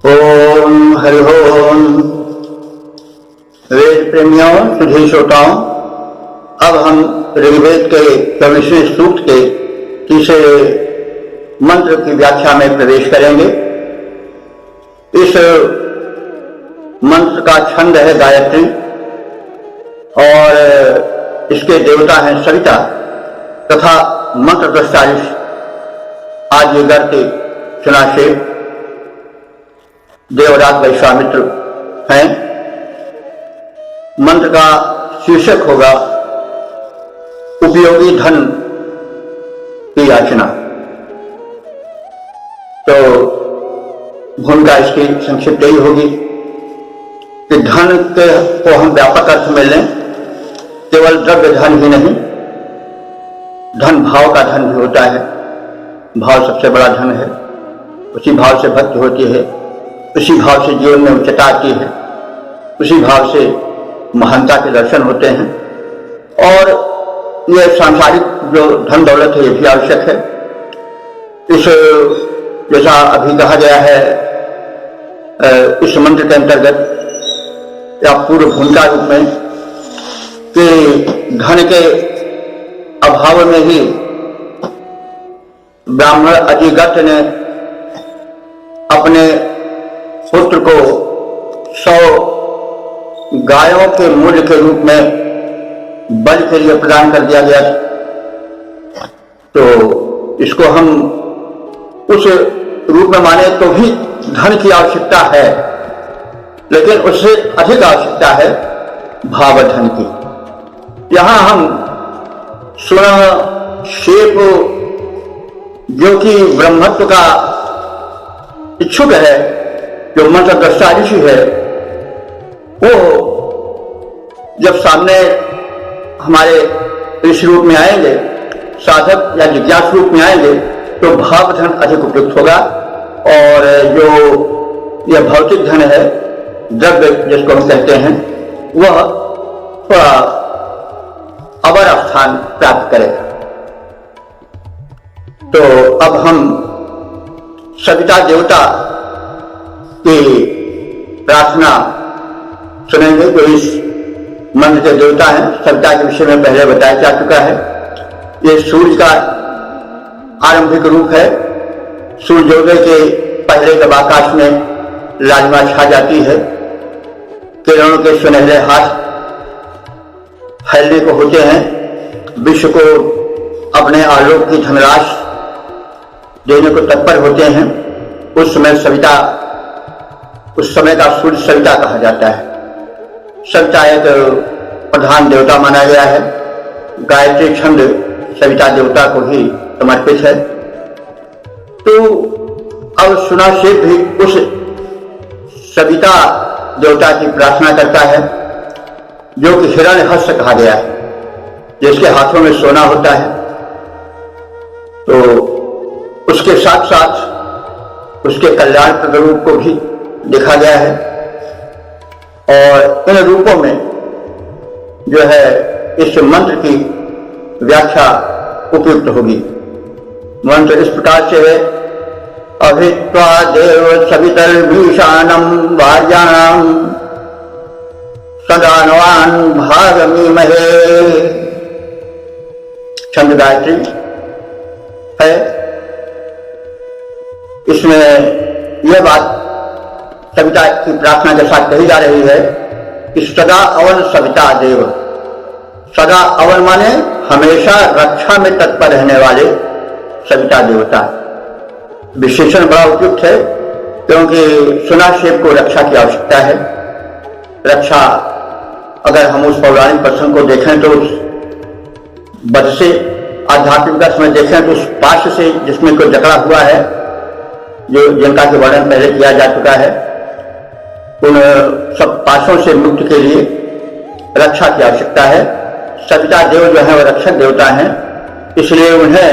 ओम हरि ओम। वेद प्रेमियों, सुधी श्रोताओं, अब हम ऋग्वेद के 24वें सूक्त के तीसरे मंत्र की व्याख्या में प्रवेश करेंगे। इस मंत्र का छंद है गायत्री और इसके देवता हैं सविता तथा मंत्र दृष्टा आर्यगर्त्य सुनाशेप देवराज वैश्वामित्र हैं। मंत्र का शीर्षक होगा उपयोगी धन की याचना। तो भूमिका इसकी संक्षिप्त यही होगी कि धन के को हम व्यापक अर्थ में लें, केवल द्रव्य धन ही नहीं, धन भाव का धन भी होता है। भाव सबसे बड़ा धन है, उसी भाव से भक्ति होती है, उसी भाव से जीवन में उच्चता आती है, उसी भाव से महानता के दर्शन होते हैं। और ये सांसारिक जो धन दौलत है ये भी आवश्यक है। इस जैसा अभी कहा गया है इस मंत्र के अंतर्गत या पूर्व भूमिका रूप में कि धन के अभाव में ही ब्राह्मण अजिगर्त्य ने अपने पुत्र को 100 गायों के मूल्य के रूप में बलि के लिए प्रदान कर दिया गया था। तो इसको हम उस रूप में माने तो भी धन की आवश्यकता है, लेकिन उससे अधिक आवश्यकता है भाव धन की। यहां हम सुनाशेप जो कि ब्रह्मत्व का इच्छुक है, जो मंत्र दृष्टा ऋषि है, वो जब सामने हमारे ऋषि रूप में आएंगे, साधक या जिज्ञासु रूप में आएंगे, तो भाव धन अधिक उपयुक्त होगा। और जो यह भौतिक धन है, द्रव्य जिसको हम कहते हैं, वह थोड़ा अवर स्थान प्राप्त करेगा। तो अब हम सविता देवता की प्रार्थना सुनेंगे, जो इस मंत्र के देवता हैं। सविता के विषय में पहले बताया जा चुका है। ये सूर्य का आरंभिक रूप है। सूर्योदय के पहले जब आकाश में लालिमा छा जाती है, किरणों के सुनहरे हाथ फैलने को होते हैं, विश्व को अपने आलोक की धनराशि देने को तत्पर होते हैं, उस समय सविता, उस समय का सूर्य सविता कहा जाता है। सविता एक प्रधान देवता माना गया है। गायत्री छंद सविता देवता को ही समर्पित है। तो अब सुनाशेप भी उस सविता देवता की प्रार्थना करता है, जो कि हिरण्यहस्त कहा गया है, जिसके हाथों में सोना होता है। तो उसके साथ साथ उसके कल्याणप्रद रूप को भी देखा गया है। और इन रूपों में जो है इस मंत्र की व्याख्या उपयुक्त होगी। मंत्र इस प्रकार से है, अभित्वा देव सवितर्भीषाणं भार्याणां सदानवान् भागमीमहे। छंद गायत्री है। इसमें यह बात सविता की प्रार्थना के साथ कही जा रही है कि सदा अवन सविता देव। सदा अवन माने हमेशा रक्षा में तत्पर रहने वाले सविता देवता। विशेषण बड़ा उपयुक्त है, क्योंकि सुनाशेप को रक्षा की आवश्यकता है। रक्षा, अगर हम उस पौराणिक प्रसंग को देखें तो उस वध से, आध्यात्मिक में देखें तो उस पाश से जिसमें कोई जकड़ा हुआ है, जो जिनका के वर्णन पहले किया जा चुका है, उन सब पाशों से मुक्ति के लिए रक्षा की आवश्यकता है। सविता देव जो है वह रक्षक देवता हैं, इसलिए उन्हें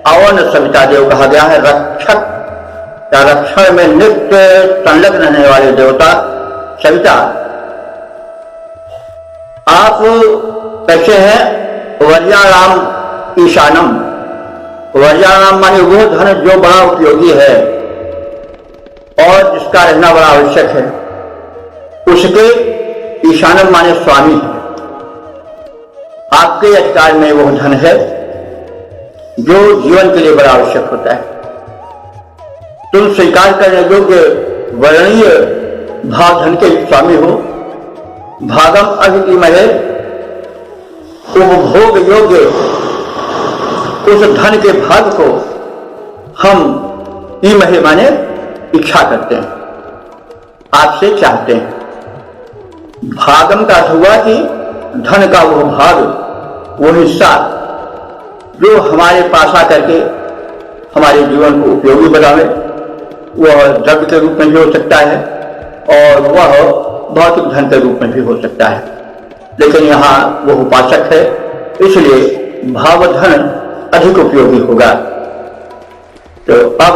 अवन सविता देव कहा गया है। रक्षक या रक्षण में नित्य संलग्न रहने वाले देवता सविता। आप कैसे हैं? वर्याणाम ईशानम। वर्याणाम माने वो धन जो बड़ा उपयोगी है, और जिसका रहना बड़ा आवश्यक है, उसके ईशानम माने स्वामी है। आपके अधिकार में वो धन है जो जीवन के लिए बड़ा आवश्यक होता है। तुम स्वीकार करने योग्य वर्णनीय भाव धन के स्वामी हो। भागम अभिमहे, उपभोग योग्य उस धन के भाग को हम इमहे माने इच्छा करते हैं, आपसे चाहते हैं। भागम का अर्थ हुआ कि धन का वो भाग, वो हिस्सा जो हमारे पास आकर के हमारे जीवन को उपयोगी बनावे। वह द्रव्य के रूप में भी हो सकता है और वह भौतिक धन के रूप में भी हो सकता है, लेकिन यहाँ वह उपासक है, इसलिए भावधन अधिक उपयोगी होगा। तो अब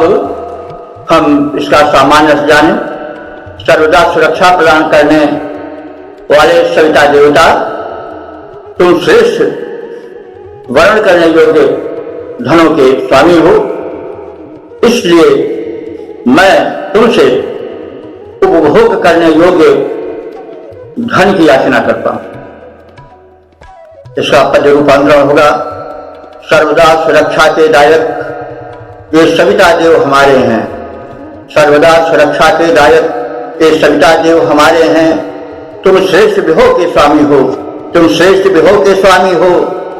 हम इसका सामान्य अर्थ जाने। सर्वदा सुरक्षा प्रदान करने वाले सविता देवता, तुम श्रेष्ठ वर्ण करने योग्य धनों के स्वामी हो, इसलिए मैं तुमसे उपभोग करने योग्य धन की याचना करता हूं। इसका पद रूपांतरण होगा, सर्वदा सुरक्षा के दायक ये सविता देव हमारे हैं। सर्वदा सुरक्षा के दायक ये सविता देव हमारे हैं। तुम श्रेष्ठ विभो के स्वामी हो, तुम श्रेष्ठ विभो के स्वामी हो,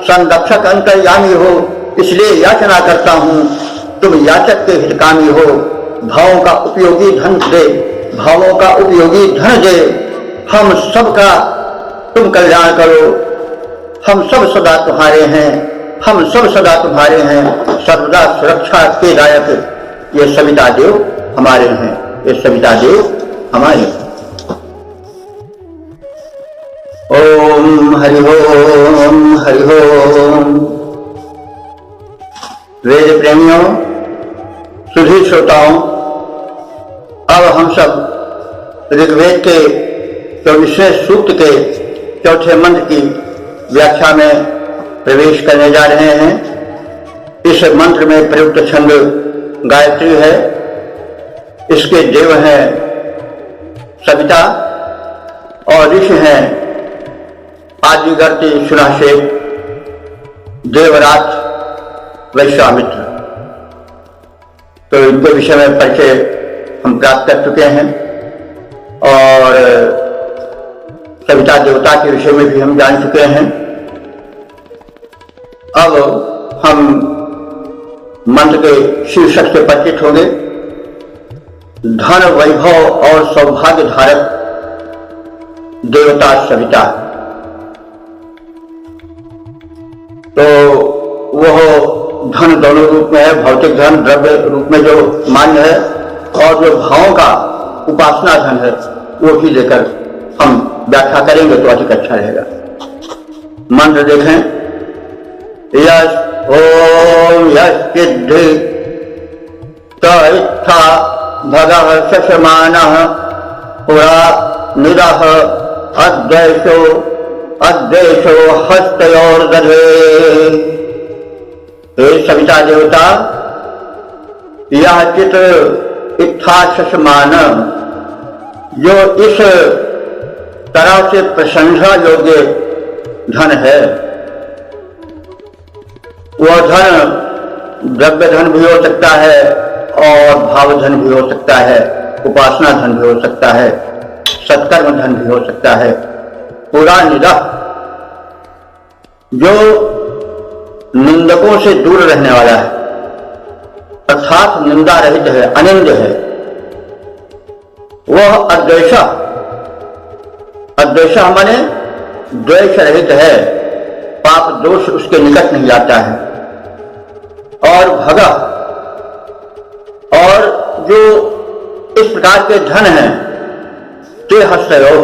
संरक्षक अंतर्यामी हो, इसलिए याचना करता हूं तुम याचक के हितकामी हो। भावों का उपयोगी धन दे, भावों का उपयोगी धन दे, हम सबका तुम कल्याण करो। हम सब सदा तुम्हारे हैं, हम सब सदा तुम्हारे हैं। सर्वदा सुरक्षा के दायक ये सविता देव हमारे हैं, ये सविता देव हमारे हैं। ओम हरि ओम हरि ओम। वेद प्रेमियों, सुधी श्रोताओं, अब हम सब ऋग्वेद के 24वें सूक्त के चौथे मंत्र की व्याख्या में प्रवेश करने जा रहे हैं। इस मंत्र में प्रयुक्त छंद गायत्री है। इसके देव हैं सविता और ऋषि हैं आदिगर्ति, सुनाशेप, देवराज, वैश्वामित्र। तो इनके विषय में परिचय हम प्राप्त कर चुके हैं और सविता देवता के विषय में भी हम जान चुके हैं। अब हम मंत्र के शीर्षक से परिचित होंगे। धन, वैभव और सौभाग्य धारक देवता सविता। तो वह धन दोनों रूप में है, भौतिक धन द्रव्य रूप में जो मान्य है, और जो भावों का उपासना धन है वो भी लेकर हम व्याख्या करेंगे तो अधिक अच्छा रहेगा। मंत्र देखें। यश ओम यश सिद्धि तथा भगः शशमानः पुरा निरः अद्वैषो अद्वैषो हस्तयोर्दधे। हे सविता देवता, यह चित्र इत्था शशमान जो इस तरह से प्रशंसा योग्य धन है, वह धन द्रव्य धन भी हो सकता है और भाव धन भी हो सकता है, उपासना धन भी हो सकता है, सत्कर्म धन भी हो सकता है। पूरा निरह जो निंदकों से दूर रहने वाला है, अर्थात निंदा रहित है, अनिंद है। वह अद्वेष, अद्वेष माने द्वेष रहित है, पाप दोष उसके निकट नहीं आता है। और भगा, और जो इस प्रकार के धन हैं, ते हस्तयो,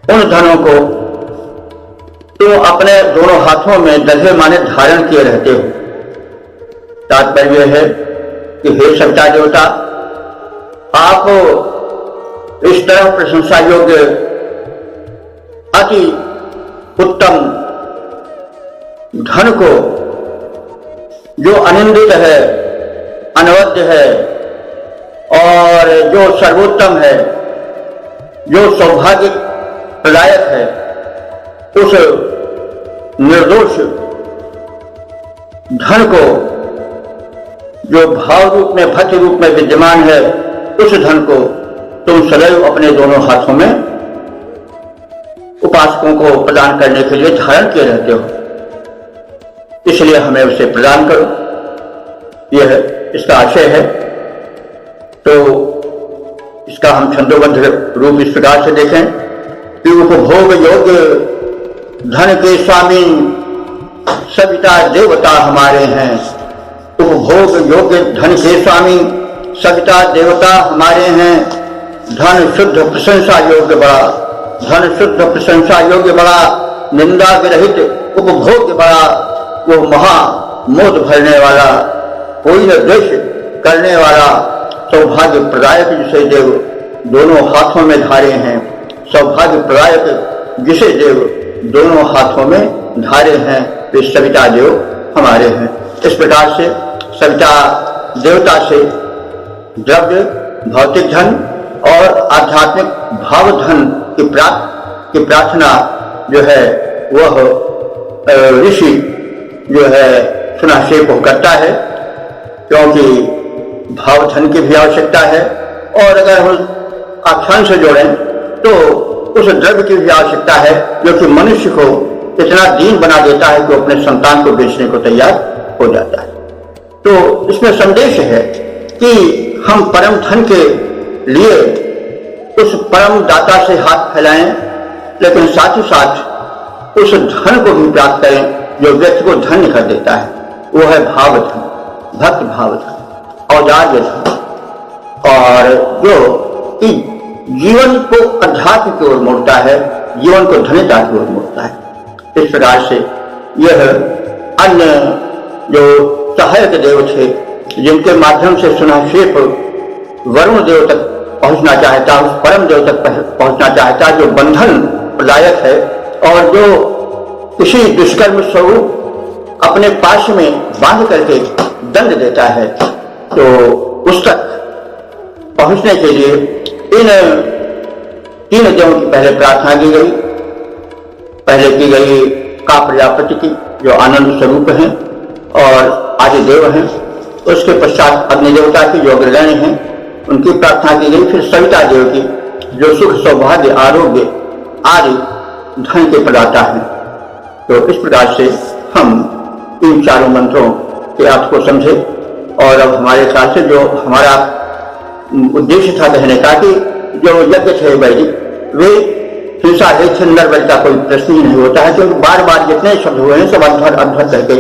उन धनों को तुम अपने दोनों हाथों में दधे माने धारण किए रहते हो। तात्पर्य है कि हे सविता देवता, आप इस तरह प्रशंसा योग्य अति उत्तम धन को, जो अनिंदित है, अनवद्य है और और जो सर्वोत्तम है, जो सौभाग्य प्रदायक है, उस निर्दोष धन को, जो भाव रूप में, भक्ति रूप में विद्यमान है, उस धन को तुम सदैव अपने दोनों हाथों में उपासकों को प्रदान करने के लिए धारण किए रहते हो, इसलिए हमें उसे प्रदान करो। यह इसका आशय है। तो इसका हम छंदोबद्ध रूप इस प्रकार से देखें कि उपभोग योग्य धन के स्वामी सविता देवता हमारे हैं। उपभोग योग्य धन के स्वामी सविता देवता हमारे हैं। धन शुद्ध प्रशंसा योग्य बड़ा, धन शुद्ध प्रशंसा योग्य बड़ा, निंदा विरहित उपभोग बड़ा, वो महा मोद भरने वाला, कोई न द्वेष करने वाला, सौभाग्य प्रदायक जिसे देव दोनों हाथों में धारे हैं। सौभाग्य प्रदायक जिसे देव दोनों हाथों में धारे हैं, वे सविता देव हमारे हैं। इस प्रकार से सविता देवता से द्रव्य, भौतिक धन और आध्यात्मिक भाव धन की प्रार्थना जो है वह ऋषि जो है सुनाशे को करता है, क्योंकि भाव धन की भी आवश्यकता है, और अगर हम आख्यान से जोड़ें तो उस द्रव्य की भी आवश्यकता है, जो कि मनुष्य को इतना दीन बना देता है कि वो अपने संतान को बेचने को तैयार हो जाता है। तो इसमें संदेश है कि हम परम धन के लिए उस परम दाता से हाथ फैलाएं, लेकिन साथ ही साथ उस धन को भी प्राप्त करें जो व्यक्ति को धन्य कर देता है। वो है भाव धन, भक्त भाव धन, औदार्य धन, और जो जीवन को अध्यात्म की ओर मोड़ता है, जीवन को धन्यता की ओर मोड़ता है। इस प्रकार से यह अन्य जो सहायक देव थे, जिनके माध्यम से सुनाशेप वरुण देव तक पहुंचना चाहता, उस परम देव तक पहुंचना चाहता, जो बंधन प्रदायक है और जो किसी दुष्कर्म स्वरूप अपने पाश में बांध करके दंड देता है, तो उस तक पहुंचने के लिए इन तीन देवों की पहले प्रार्थना की गई। पहले की गई का प्रजापति की, जो आनंद स्वरूप हैं और आदि देव हैं। उसके पश्चात अग्नि देवता की, जो अग्रगण्य हैं, उनकी प्रार्थना की गई। फिर सविता देव की, जो सुख, सौभाग्य, आरोग्य आदि धन के प्रदाता हैं। तो इस प्रकार से हम इन चारों मंत्रों के अर्थ को समझे, और अब हमारे ख्याल से जो हमारा उद्देश्य था कहने का कि जो यज्ञ थे वैदिक, वे हिंसा से नरबल का कोई प्रश्न ही नहीं होता है, क्योंकि बार बार जितने शब्द हुए हैं सब अद्भुत अद्भुत करके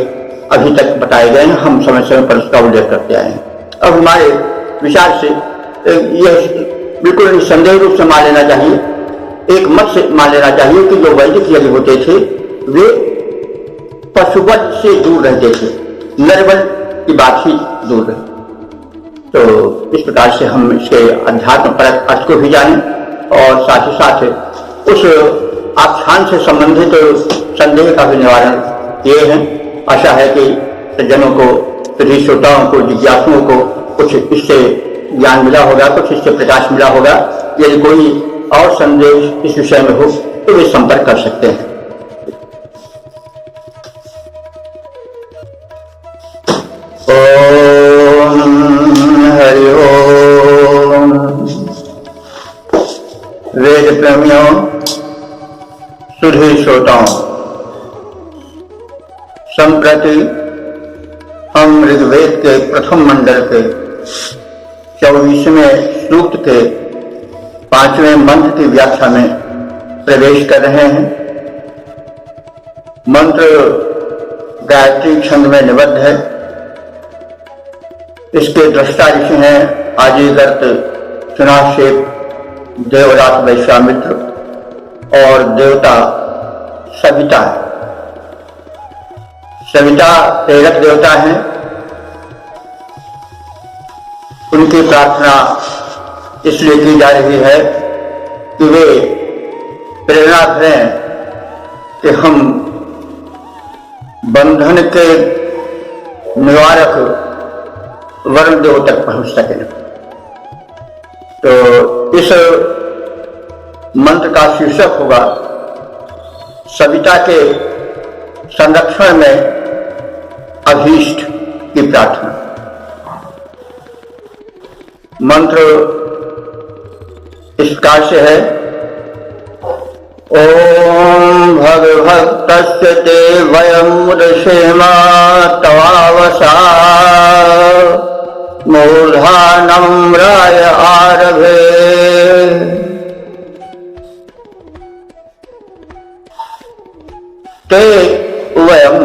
अभी तक बताए गए हैं। हम समय समय पर उसका उल्लेख करते आए हैं। अब हमारे विचार से यह बिल्कुल संदेह रूप से मान लेना चाहिए, एक मत से मान लेना चाहिए कि जो वैदिक यज्ञ होते थे वे पशुबल से दूर रहते थे, नरबल की बात ही दूर रही। तो इस प्रकार से हम इसके अध्यात्म परक अर्थ को भी जानें, और साथ ही साथ उस आख्यान से संबंधित संदेह का भी निवारण किए हैं। आशा है कि सज्जनों को, सभी श्रोताओं को, जिज्ञासुओं को कुछ इससे ज्ञान मिला होगा, कुछ इससे प्रकाश मिला होगा। यदि कोई और संदेश इस विषय में हो तो वे संपर्क कर सकते हैं। हरि ओम। वेद प्रेमियों, सुधी श्रोताओं, संप्रति हम ऋग्वेद के प्रथम मंडल के 24वें सूक्त के 5वें मंत्र की व्याख्या में प्रवेश कर रहे हैं। मंत्र गायत्री छंद में निबद्ध है। इसके दृष्टा ऋषि हैं आजीगर्त, सुनाशेप, देवरात वैश्वामित्र और देवता सविता है। सविता प्रेरक देवता हैं। उनकी प्रार्थना इसलिए की जा रही है कि वे प्रेरणा करें कि हम बंधन के निवारक वरुण देव तक पहुंच सकें। तो इस मंत्र का शीर्षक होगा सविता के संरक्षण में अभीष्ट की प्रार्थना। मंत्र इस प्रकार से है। ओम भगभक्तस्य ते वयं मुदशेम तवावसा मूर्धानं राय आरभे। ते वयं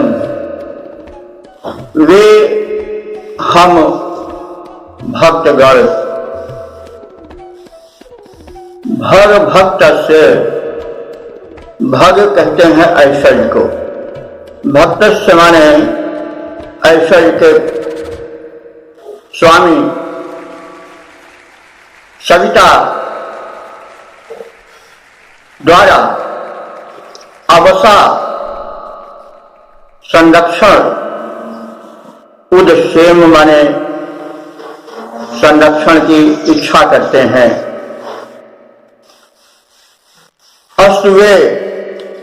वे हम भक्तगण भग भक्त से भग कहते हैं ऐश्वर्य को। भक्त से माने ऐश्वर्य के स्वामी सविता द्वारा अवसा संरक्षण उदशेम माने संरक्षण की इच्छा करते हैं। अश्वे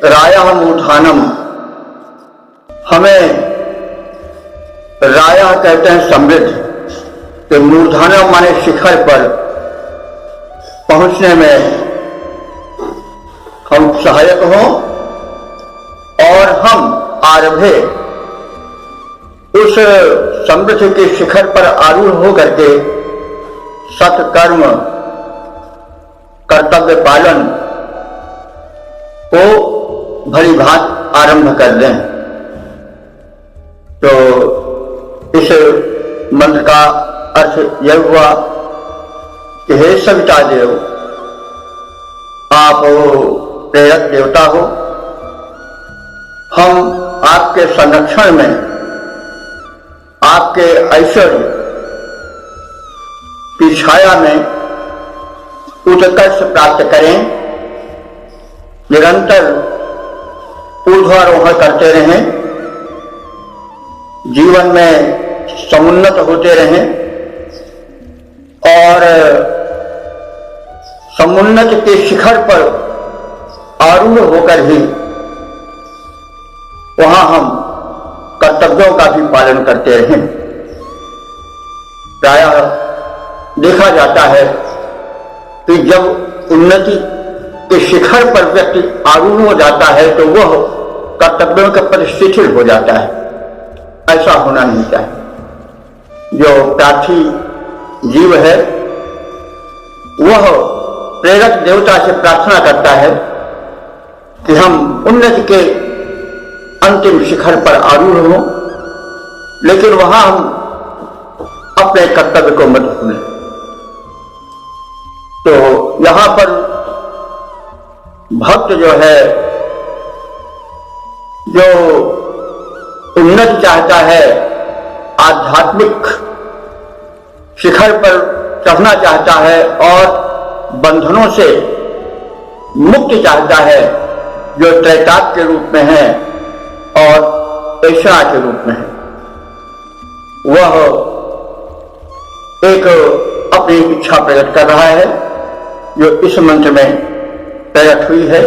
राया मूर्धानम हमें राया कहते हैं समृद्ध, तो मूर्धानम माने शिखर पर पहुंचने में हम सहायक हों और हम आरभे उस समृद्धि के शिखर पर आरूढ़ होकर के सत्कर्म कर्तव्य पालन को भली भांति आरंभ कर दें। तो इस मंत्र का अर्थ यह हुआ कि हे सविता देव, आप प्रेरक देवता हो, हम आपके संरक्षण में आपके ऐश्वर्य की छाया में उत्कर्ष प्राप्त करें, निरंतर ऊर्ध्वारोहण करते रहें, जीवन में समुन्नत होते रहें और समुन्नत के शिखर पर आरूढ़ होकर ही वहां हम कर्तव्यों का भी पालन करते रहें। प्रायः देखा जाता है कि जब उन्नति के शिखर पर व्यक्ति आरूढ़ हो जाता है तो वह कर्तव्यों के प्रति शिथिल हो जाता है। ऐसा होना नहीं चाहिए। जो प्रार्थी जीव है वह प्रेरक देवता से प्रार्थना करता है कि हम उन्नति के अंतिम शिखर पर आरूढ़ हों, लेकिन वहां हम अपने कर्तव्य को मत भूलें। तो यहां पर भक्त जो है, जो उन्नति चाहता है, आध्यात्मिक शिखर पर चढ़ना चाहता है और बंधनों से मुक्ति चाहता है, जो त्रैताप के रूप में है और ऐशा के रूप में है, वह एक अपनी इच्छा प्रकट कर रहा है जो इस मंत्र में प्रकट हुई है।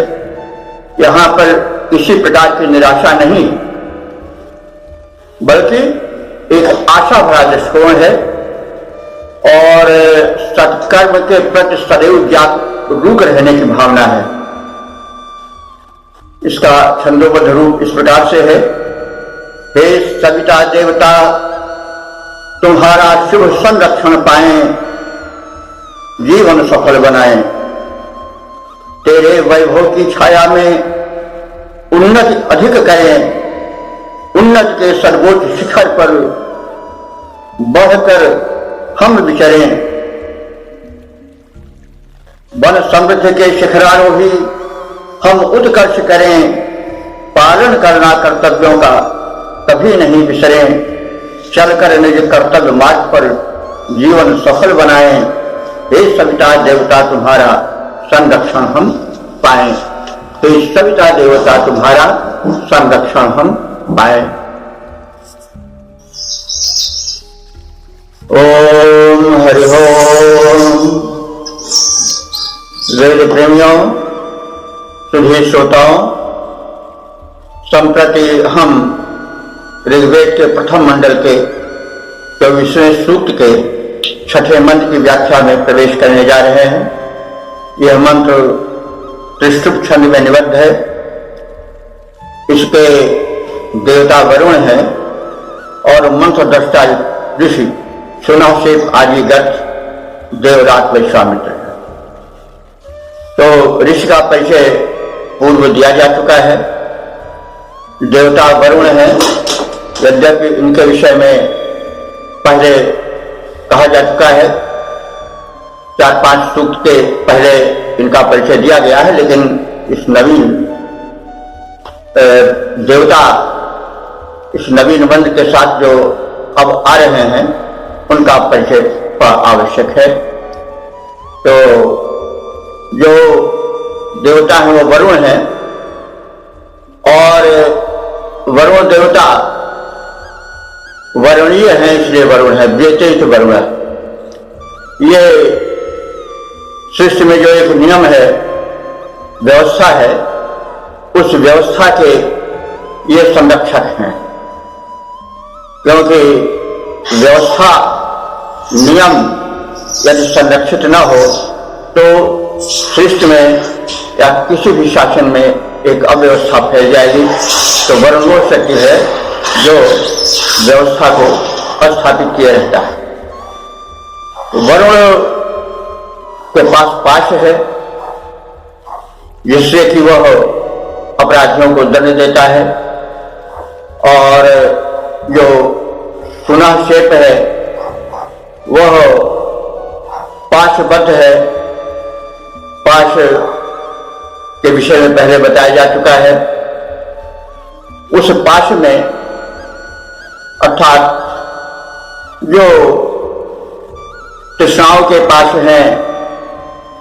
यहां पर किसी प्रकार की निराशा नहीं, बल्कि एक आशा भरा दृष्टिकोण है और सत्कर्म के प्रति सदैव जागरूक रहने की भावना है। इसका छंदोबद्ध रूप इस प्रकार से है। हे सविता देवता, तुम्हारा शुभ संरक्षण पाएं, जीवन सफल बनाएं। तेरे वैभव की छाया में उन्नति अधिक करें, उन्नति के सर्वोच्च शिखर पर बढ़कर हम विचरें। वन समृद्धि के शिखरारोही हम उत्कर्ष करें, पालन करना कर्तव्यों का कभी नहीं बिसरें। चलकर निज कर्तव्य मार्ग पर जीवन सफल बनाएं। हे सविता देवता, तुम्हारा संरक्षण हम पाएं। हे सविता देवता, तुम्हारा संरक्षण हम पाएं। ओम हरि ओम। वेद प्रेमियों, सुधीर श्रोताओं, संप्रति हम ऋग्वेद के प्रथम मंडल के 24वें सूक्त के 6ठे मंत्र की व्याख्या में प्रवेश करने जा रहे हैं। यह मंत्र त्रिशुभ छंद में निबद्ध है। इसके देवता वरुण है और मंत्र दृष्टा ऋषि सुनाशेप आदि गर्त देवराज वैश्वामित्र है। तो ऋषि का परिचय पूर्व दिया जा चुका है। देवता वरुण है, यद्यपि इनके विषय में पहले कहा जा चुका है, 4-5 सूक्त के पहले इनका परिचय दिया गया है, लेकिन इस नवीन देवता, इस नवीन मंत्र के साथ जो अब आ रहे हैं उनका परिचय आवश्यक है। तो जो देवता है वो वरुण है और वरुण देवता वरुणीय है, इसलिए वरुण है, व्यतिरिक्त वरुण है। ये सृष्टि में जो एक नियम है, व्यवस्था है, उस व्यवस्था के ये संरक्षक हैं, क्योंकि व्यवस्था नियम यदि संरक्षित न हो तो सृष्टि में या किसी भी शासन में एक अव्यवस्था फैल जाएगी। तो वरुण वो शक्ति है जो व्यवस्था को स्थापित किए रहता है। वरुण के पास पाश है, जिससे कि वह अपराधियों को दंड देता है, और जो सुनाशेप है वह पाशबद्ध है। पाश के विषय में पहले बताया जा चुका है। उस पाश में अर्थात जो तृष्णाओं के पाश हैं,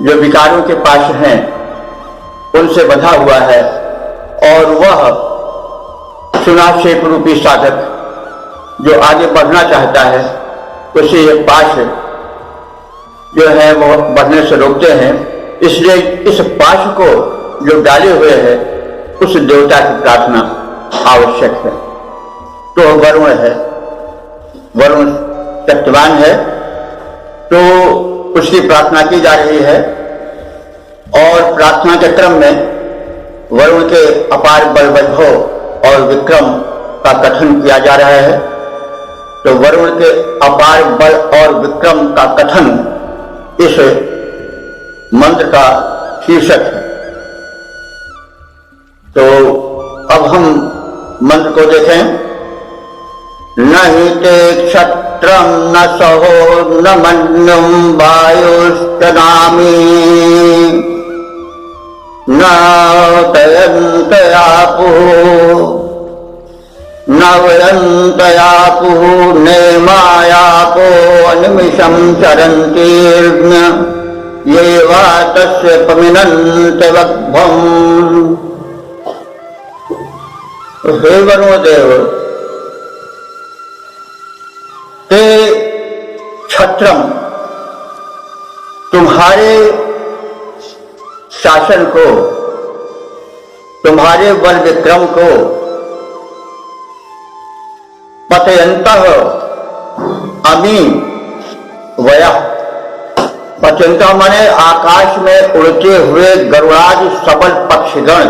जो विकारों के पाश हैं, उनसे बंधा हुआ है, और वह सुनाशेप रूपी साधक जो आगे बढ़ना चाहता है उसे ये पाश जो है वो बढ़ने से रोकते हैं। इसलिए इस पाश को जो डाले हुए है उस देवता की प्रार्थना आवश्यक है। तो वरुण है, वरुण शक्तिवान है, तो उसकी प्रार्थना की जा रही है, और प्रार्थना के क्रम में वरुण के अपार बल वैभव और विक्रम का कथन किया जा रहा है। तो वरुण के अपार बल और विक्रम का कथन इस मंत्र का शीर्षक है। तो अब हम मंत्र को देखें। न हि ते क्षत्रम न सहो न मन्युम वायुश्चनामि न तयन्त आपुः न वयन्तयापुः नेमायापो अनिमिषं चरन्तीर्न ये वा तस्य पमिनन्त वग्भम्। हे वरुणदेव, ते क्षत्रम, तुम्हारे शासन को, तुम्हारे बल विक्रम को पतयन्तः अमी वया, पतयन्तः माने आकाश में उड़ते हुए गरुड़ादि सबल पक्षीगण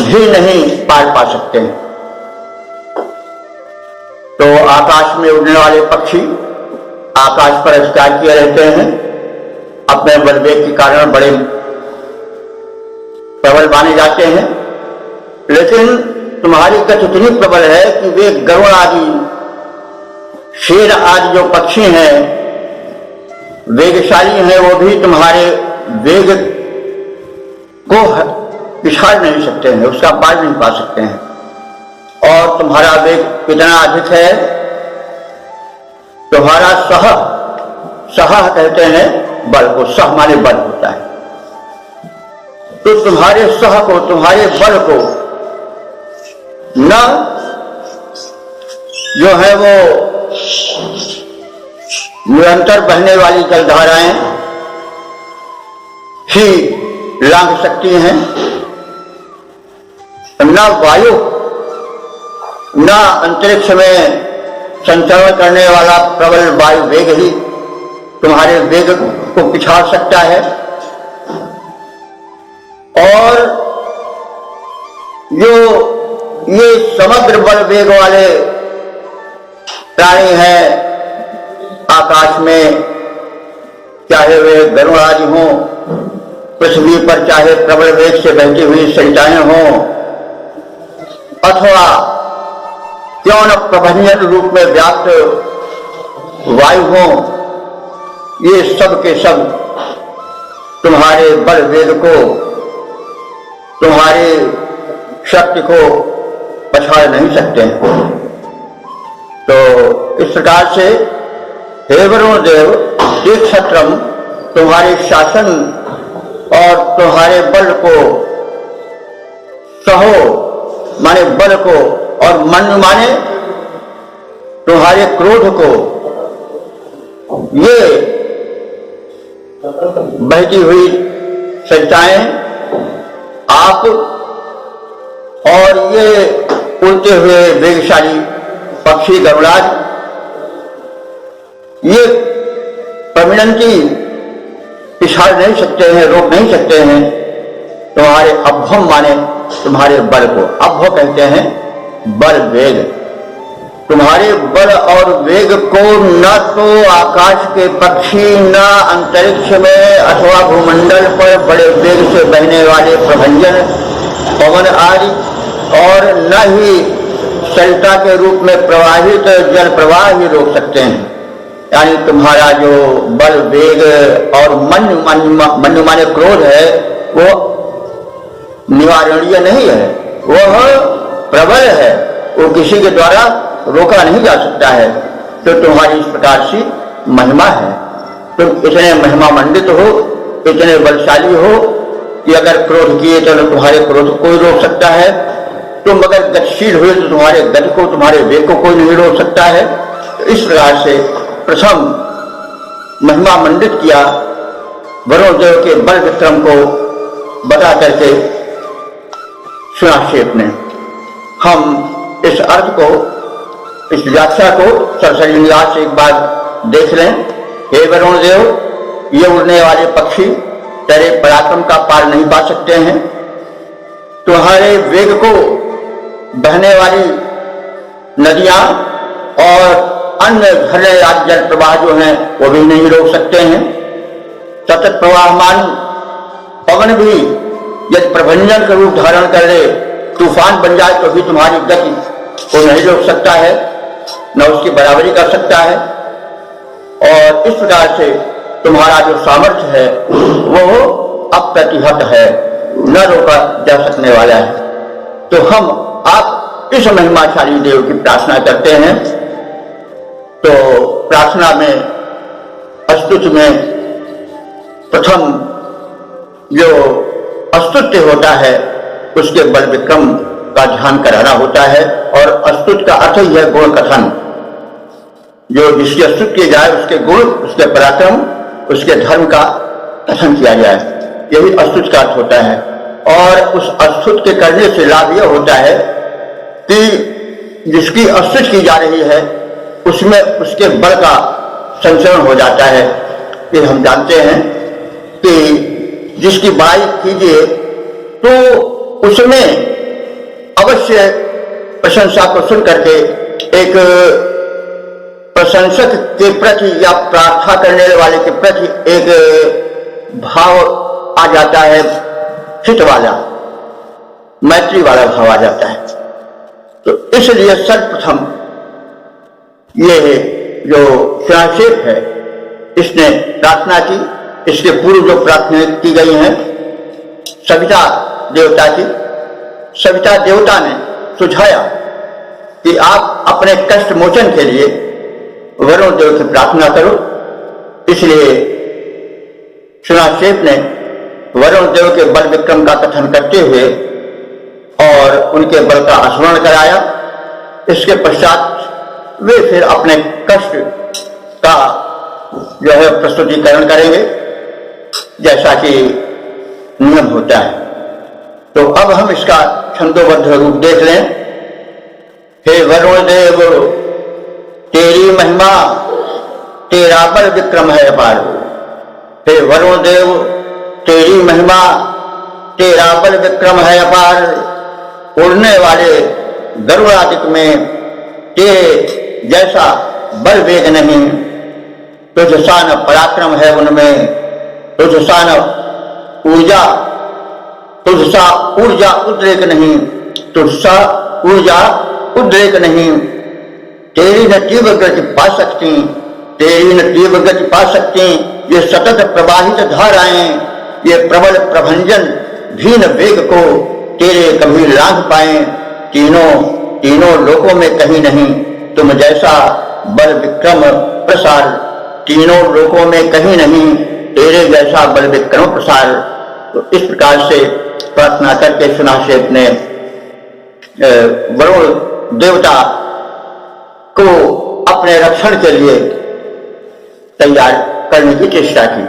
भी नहीं पार पा सकते हैं। तो आकाश में उड़ने वाले पक्षी आकाश पर अधिकार किए रहते हैं, अपने बलवेग के कारण बड़े प्रबल माने जाते हैं, लेकिन तुम्हारी गति इतनी प्रबल है कि वे गरुड़ आदि, शेर आदि जो पक्षी हैं, वेगशाली हैं, वो भी तुम्हारे वेग को पिछाड़ नहीं सकते हैं, उसका पार नहीं पा सकते हैं। और तुम्हारा वेग कितना अधिक है, तुम्हारा सह कहते हैं बल को, सह माने बल होता है। तो तुम्हारे सह को, तुम्हारे बल को न जो है वो निरंतर बहने वाली जलधाराएं ही लांघ सकती हैं, न वायु न अंतरिक्ष में संचरण करने वाला प्रबल वायु वेग ही तुम्हारे वेग को पिछाड़ सकता है। और जो ये समग्र बल वेग वाले प्राणी हैं आकाश में, चाहे वे गरुड़ आदि हों, पृथ्वी पर चाहे प्रबल वेग से बहती हुई सरिताएं हों, अथवा क्यों न प्रभंजन रूप में व्याप्त वायु हों, ये सब के सब तुम्हारे बल वेग को, तुम्हारी शक्ति को पछाड़ नहीं सकते। तो इस प्रकार से हे वरुण देव, तीर्थक्षत्रम तुम्हारे शासन और तुम्हारे बल को सहो माने बल को, और मन माने तुम्हारे क्रोध को, ये बहती हुई सरिताएं, आप और ये उड़ते हुए वेगशाली पक्षी गरुड़ाज, ये प्रमिनंती पिछाड़ नहीं सकते हैं, रोक नहीं सकते हैं तुम्हारे अभ्भम माने तुम्हारे बल को। अभ्भ कहते हैं बल वेग। तुम्हारे बल और वेग को न तो आकाश के पक्षी, न अंतरिक्ष में अथवा भूमंडल पर बड़े वेग से बहने वाले प्रभंजन पवन आदि, और न ही सरिता के रूप में प्रवाहित जल प्रवाह ही रोक सकते हैं। यानी तुम्हारा जो बल वेग और मनु माने क्रोध है, वो निवारणीय नहीं है, वह प्रबल है, वो किसी के द्वारा रोका नहीं जा सकता है। तो तुम्हारी इस प्रकार से महिमा है, तुम इतने महिमा मंडित हो, इतने बलशाली हो कि अगर क्रोध किए तो तुम्हारे क्रोध को कोई रोक सकता है, तुम अगर गतिशील हुए तो तुम्हारे गति को, तुम्हारे वेग को कोई नहीं रोक सकता है। तो इस प्रकार से प्रथम महिमा मंडित किया वरुण देव के बल विक्रम को बता करके सुनाक्षेप ने। हम इस अर्थ को, इस व्याख्या को सरसरी निगाह से एक बार देख लें। हे वरुण देव, ये उड़ने वाले पक्षी तेरे पराक्रम का पार नहीं पा सकते हैं, तुम्हारे वेग को बहने वाली नदियां और अन्य झरने आदि जल प्रवाह जो हैं वो भी नहीं रोक सकते हैं। सतत प्रवाहमान पवन भी यदि प्रभंजन का रूप धारण कर ले, तूफान बन जाए, तो भी तुम्हारी गति को नहीं रोक सकता है, न उसकी बराबरी कर सकता है। और इस प्रकार से तुम्हारा जो सामर्थ्य है वो अप्रतिहत है, न रोका जा सकने वाला है। तो हम आप इस महिमाशाली देव की प्रार्थना करते हैं। तो प्रार्थना में, स्तुति में प्रथम जो स्तुत्य होता है उसके बल विक्रम का ध्यान कराना होता है। और स्तुति का अर्थ ही है गुण कथन। जो जिसकी स्तुति किए जाए उसके गुण, उसके पराक्रम, उसके धर्म का कथन किया जाए, यही स्तुति का अर्थ होता है। और उस स्तुति के करने से लाभ यह होता है कि जिसकी स्तुति की जा रही है उसमें उसके बल का संचरण हो जाता है। ये हम जानते हैं कि जिसकी बड़ाई कीजिए तो उसमें अवश्य प्रशंसा को सुन करके एक प्रशंसक के प्रति या प्रार्थना करने वाले के प्रति एक भाव आ जाता है, हित वाला, मैत्री वाला भाव आ जाता है। तो इसलिए सर्वप्रथम ये जो संक्षेप है इसने प्रार्थना की। इसके पूर्व जो प्रार्थना की गई हैं सविता देवता की, सविता देवता ने सुझाया कि आप अपने कष्ट मोचन के लिए वरुण देव से प्रार्थना करो। इसलिए सुनाक्षेप ने वरुण देव के बल विक्रम का कथन करते हुए और उनके बल का स्मरण कराया। इसके पश्चात वे फिर अपने कष्ट का जो है प्रस्तुतिकरण करेंगे, जैसा कि नियम होता है। तो अब हम इसका छंदोबद्ध रूप देख लें। हे वरुण देव तेरी महिमा तेरा बल विक्रम है अपार। हे वरुण देव तेरी महिमा तेरा बल विक्रम है अपार। उड़ने वाले गरुड़ादिक में तेरे जैसा बल वेग नहीं। तुझ सा न पराक्रम है उनमें, तुझ सा न ऊर्जा, तुझ सा ऊर्जा उद्रेक नहीं, तुझ सा ऊर्जा उद्रेक नहीं। तेरी न तीव्र गति पा सकती, तेरी न तीव्र गति पा सकती ये सतत प्रवाहित धाराएं, ये प्रबल प्रभंजन भीन वेग को तेरे कभी लांघ पाए। तीनों लोकों में कहीं नहीं तुम जैसा बल विक्रम प्रसार। तीनों लोकों में कहीं नहीं तेरे जैसा बल विक्रम प्रसार। तो इस प्रकार से प्रार्थना करके सुनाशेप ने वरुण देवता को अपने रक्षण के लिए तैयार करने की चेष्टा की।